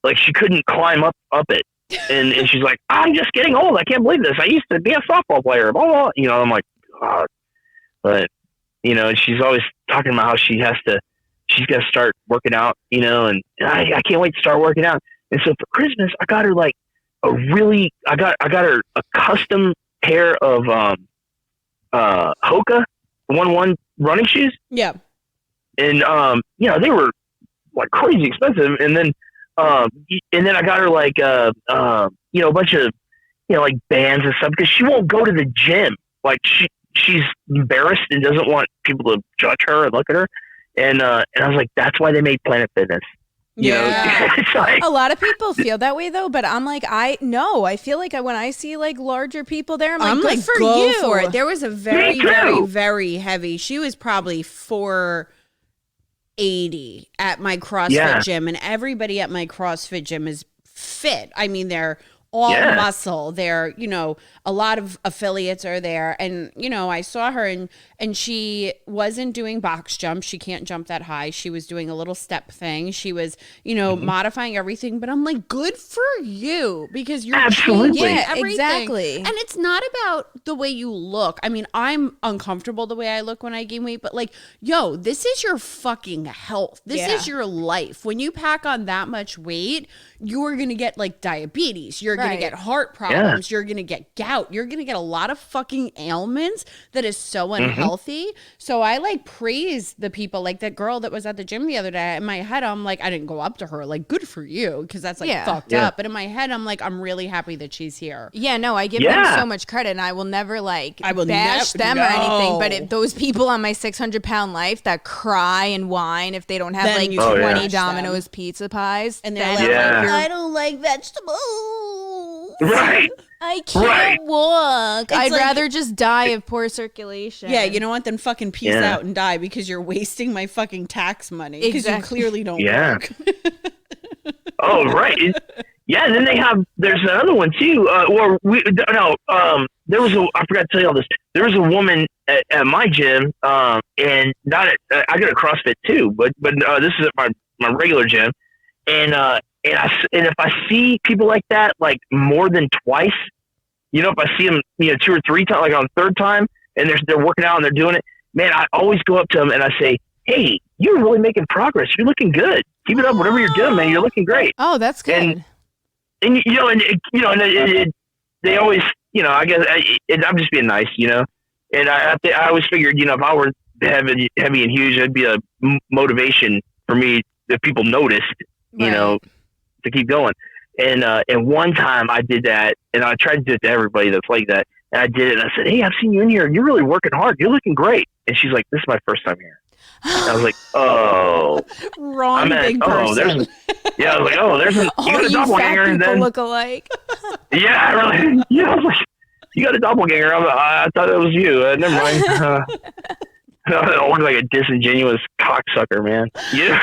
Like, she couldn't climb up it. And she's like, I'm just getting old. I can't believe this. I used to be a softball player. Blah, blah. You know, I'm like, God. But, you know, she's always talking about how she's got to start working out, you know, and I can't wait to start working out. And so for Christmas, I got her I got her a custom pair of Hoka 1-1 running shoes. Yeah. And you know, they were like crazy expensive. And then I got her you know, a bunch of, you know, like bands and stuff, because she won't go to the gym. Like, she's embarrassed and doesn't want people to judge her and look at her. And I was like, that's why they made Planet Fitness. You know? It's like, A lot of people feel that way though, but I'm like, I feel like when I see like larger people there, I'm like, good for go you. for it. There was a very, Me too. very, very heavy. She was probably 480 at my CrossFit gym, and everybody at my CrossFit gym is fit. I mean, they're all muscle. They're, you know, a lot of affiliates are there. And, you know, I saw her and she wasn't doing box jumps. She can't jump that high. She was doing a little step thing. She was, you know, modifying everything. But I'm like, good for you, because you're Absolutely. changing Yeah, everything. exactly. And it's not about the way you look. I mean, I'm uncomfortable the way I look when I gain weight, but like, yo, this is your fucking health. This is your life. When you pack on that much weight, you're going to get like diabetes. You're going to get heart problems. You're going to get gout. You're going to get a lot of fucking ailments that is so unhealthy. So I like praise the people, like that girl that was at the gym the other day. In my head, I'm like, I didn't go up to her like, good for you, because that's like fucked up. But in my head, I'm like, I'm really happy that she's here. Yeah, no, I give them so much credit, and I will never like bash them or anything. But those people on my 600-pound life that cry and whine if they don't have Then like you 20 Domino's pizza pies, And they're then like, I don't like vegetables. Right. I can't walk. I'd like- rather just die of poor circulation. Yeah, you know what? Then fucking peace out and die, because you're wasting my fucking tax money, because you clearly don't work. Oh, right. Yeah, and then there's another one too. I forgot to tell you all this. There was a woman at my gym, and not at, I go to CrossFit too, but this is at my regular gym. And if I see people like that, like more than twice, you know, if I see them, you know, 2 or 3 times, like on the third time, and they're working out and they're doing it, man, I always go up to them and I say, hey, you're really making progress. You're looking good. Keep it up. Whatever you're doing, man, you're looking great. Oh, that's good. And they always, you know, I guess I'm just being nice, you know. And I always figured, you know, if I were heavy and huge, it'd be a motivation for me if people noticed, you know, to keep going. And one time I did that, and I tried to do it to everybody that's like that. And I did it, and I said, hey, I've seen you in here, and you're really working hard. You're looking great. And she's like, this is my first time here. And I was like, oh. Wrong big person. I was like, oh, there's you got a doppelganger. Fat and people then, look alike. yeah, really. Yeah, I was like, you got a doppelganger. I thought it was you. Never mind. I look like a disingenuous cocksucker, man. You know?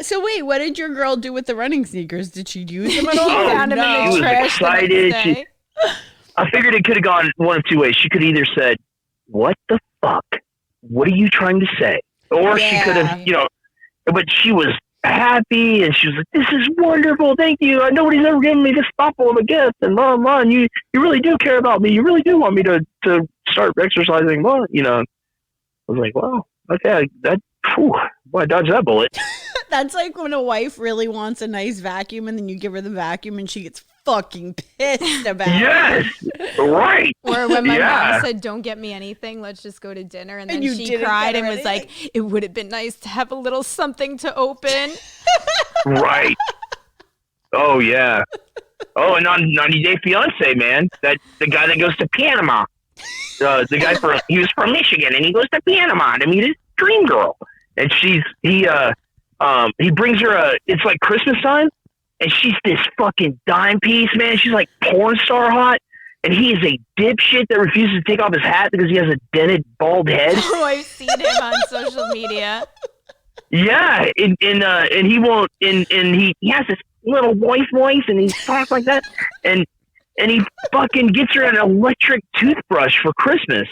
So wait, what did your girl do with the running sneakers? Did she use them at all? Found them in the She was trash the next excited. day. I figured it could have gone one of two ways. She could either said, what the fuck? What are you trying to say? Or she could have, you know, but she was happy and she was like, this is wonderful. Thank you. Nobody's ever given me this thoughtful of a gift. And blah, blah. And you really do care about me. You really do want me to start exercising. Well, you know, I was like, well, okay, boy, I dodged that bullet. That's like when a wife really wants a nice vacuum and then you give her the vacuum and she gets fucking pissed about it. Yes, right. Or when my mom said, don't get me anything, let's just go to dinner. And then she cried and was like, it would have been nice to have a little something to open. Right. Oh, yeah. Oh, and on 90 Day Fiance, man, the guy that goes to Panama, the guy he was from Michigan, and he goes to Panama to meet his dream girl. And he brings her it's like Christmas time, and she's this fucking dime piece, man. She's like porn star hot, and he is a dipshit that refuses to take off his hat because he has a dented bald head. Oh, I've seen him on social media. Yeah, and he won't, and he has this little voice, and he talks like that, and he fucking gets her an electric toothbrush for Christmas.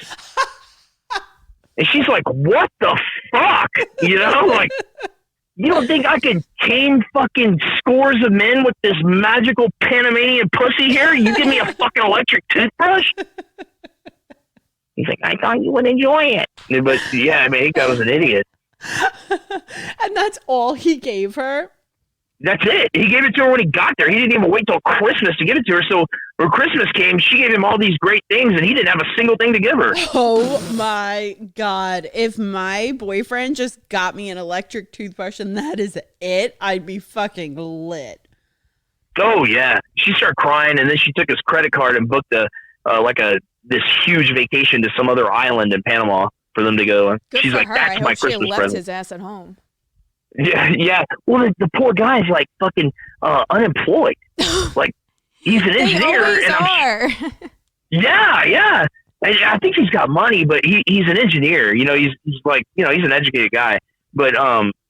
And she's like, what the fuck? You know, like, you don't think I could tame fucking scores of men with this magical Panamanian pussy here? You give me a fucking electric toothbrush? He's like, I thought you would enjoy it. But yeah, I mean, he was an idiot. And that's all he gave her? That's it. He gave it to her when he got there. He didn't even wait till Christmas to give it to her. So when Christmas came, she gave him all these great things, and he didn't have a single thing to give her. Oh, my God. If my boyfriend just got me an electric toothbrush and that is it, I'd be fucking lit. Oh, yeah. She started crying, and then she took his credit card and booked this huge vacation to some other island in Panama for them to go. Good She's for like, her. that's my Christmas left present. his ass at home. Yeah. Well, the poor guy's like fucking unemployed. Like, he's an engineer. They always are. Yeah. I think he's got money, but he's an engineer. You know, he's like, you know, he's an educated guy. But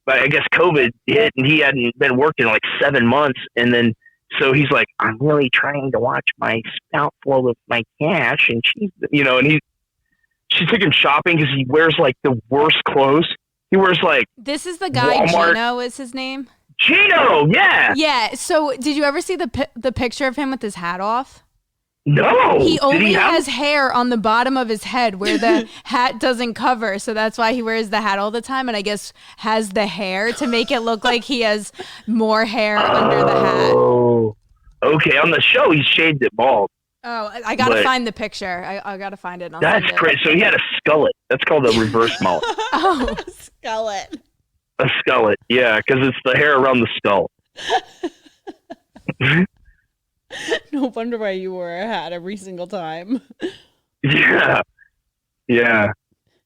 but I guess COVID hit and he hadn't been working like 7 months. And then, so he's like, I'm really trying to watch my spout flow with my cash. And she took him shopping because he wears like the worst clothes. He wears like, this is the guy, Walmart. Gino is his name. Gino, yeah. Yeah. So did you ever see the picture of him with his hat off? No. He only has hair on the bottom of his head where the hat doesn't cover. So that's why he wears the hat all the time. And I guess has the hair to make it look like he has more hair under the hat. Oh, okay. On the show, he shaved it bald. Oh, I got to find the picture. I got to find it. That's crazy. So he had a skullet. That's called a reverse mullet. Oh, Skullet. A skullet, yeah, because it's the hair around the skull. No wonder why you wore a hat every single time. Yeah,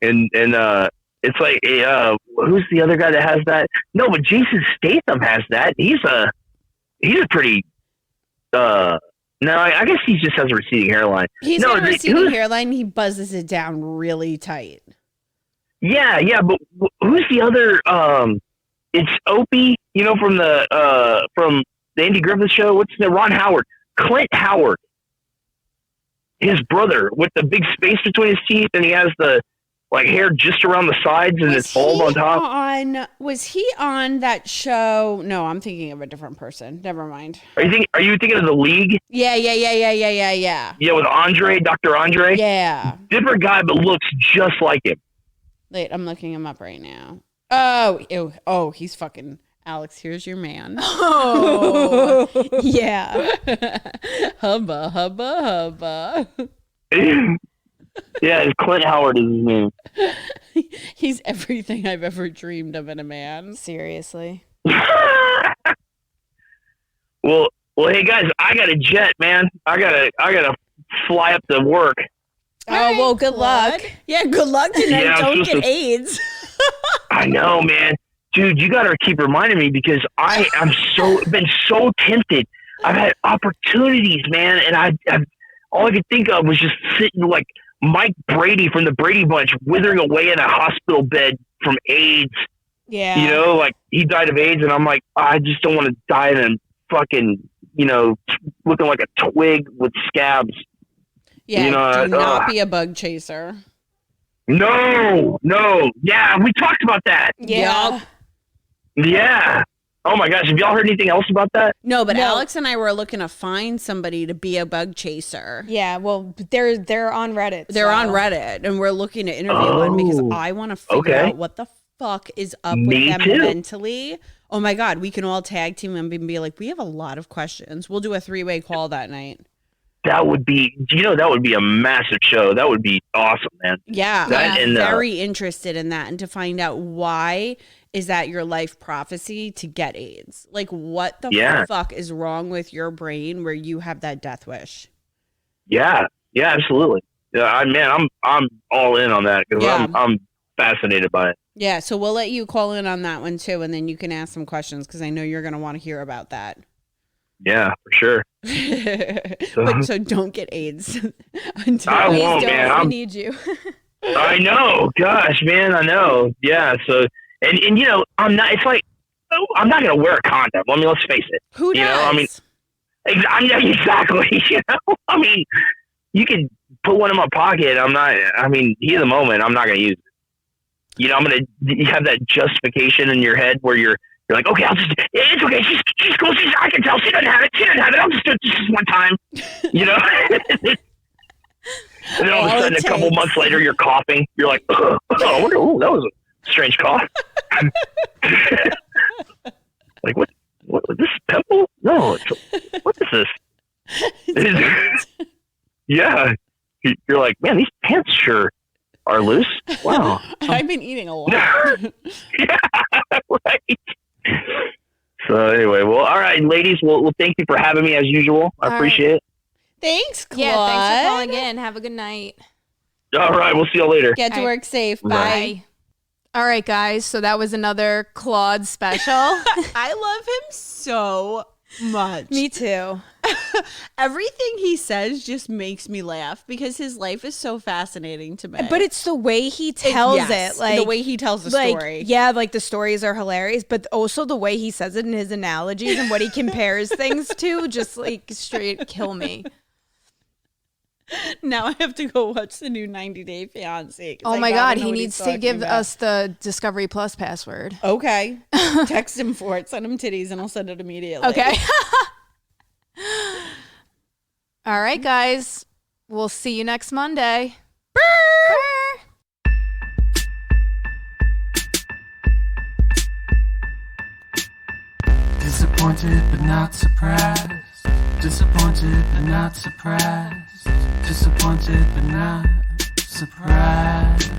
and it's like, who's the other guy that has that? No, but Jason Statham has that. He's a pretty. No, I guess he just has a receding hairline. He's got a receding hairline. He buzzes it down really tight. Yeah, but who's the other? It's Opie, from the Andy Griffith Show. What's the Ron Howard? Clint Howard, his brother, with the big space between his teeth, and he has the hair just around the sides and it's bald on top. Was he on that show? No, I'm thinking of a different person. Never mind. Are you thinking of The League? Yeah. Yeah, with Dr. Andre. Yeah. Different guy, but looks just like him. Wait, I'm looking him up right now. Oh, he's fucking Alex. Here's your man. Oh, yeah. Hubba. Yeah, Clint Howard is his name. He's everything I've ever dreamed of in a man. Seriously. Well, hey guys, I got a jet, man. I gotta fly up to work. Oh, well, good luck. Yeah, good luck tonight. Yeah, don't get AIDS. I know, man. Dude, you gotta keep reminding me because I am been so tempted. I've had opportunities, man, and I've all I could think of was just sitting like Mike Brady from the Brady Bunch, withering away in a hospital bed from AIDS. Yeah. He died of AIDS, and I'm like, I just don't want to die in a fucking, looking like a twig with scabs. Yeah, do not be a bug chaser. No. Yeah, we talked about that. Yeah. Yeah. Oh my gosh, have y'all heard anything else about that? No, but Alex and I were looking to find somebody to be a bug chaser. Yeah, well, they're on Reddit. They're on Reddit, and we're looking to interview one because I want to figure out what the fuck is up with them mentally. Oh my God, we can all tag team them and be like, we have a lot of questions. We'll do a 3-way call that night. That would be, that would be a massive show. That would be awesome, man. Yeah, I'm very interested in that and to find out why is that your life prophecy to get AIDS? Like, what the fuck is wrong with your brain where you have that death wish? Yeah, absolutely. Yeah, I'm all in on that because I'm fascinated by it. Yeah, so we'll let you call in on that one too, and then you can ask some questions because I know you're going to want to hear about that. Yeah, for sure. So don't get AIDS. I won't, man. We need you. I know. Gosh, man, I know. Yeah, so, and I'm not, it's like, I'm not going to wear a condom. I mean, let's face it. Who does? Exactly. You can put one in my pocket. Heat of the moment, I'm not going to use it. I'm going to have that justification in your head where you're like, okay, it's okay. She's cool. I can tell she doesn't have it. I'll just do it just one time. And then all of a sudden, a couple months later, you're coughing. You're like, oh, that was a strange cough. Like, what this pimple? No, what is this? Yeah. You're like, man, these pants sure are loose. Wow. I've been eating a lot. Yeah, right. So anyway, well, all right, ladies. Well, thank you for having me as usual. I appreciate it. Thanks, Claude. Yeah, thanks for calling in. Have a good night. All right, we'll see you later. Get to work safe. Bye. Bye. All right, guys. So that was another Claude special. I love him so much. Me too. Everything he says just makes me laugh because his life is so fascinating to me. But it's the way he tells Yes, it. Like the way he tells the like, story. Yeah, like the stories are hilarious, but also the way he says it in his analogies and what he compares things to just like straight kill me. Now I have to go watch the new 90 Day Fiance. Oh my God, he needs to give us the Discovery Plus password. Okay. Text him for it. Send him titties and I'll send it immediately. Okay. All right, guys. We'll see you next Monday. Disappointed but not surprised. Disappointed but not surprised. Disappointed but not surprised.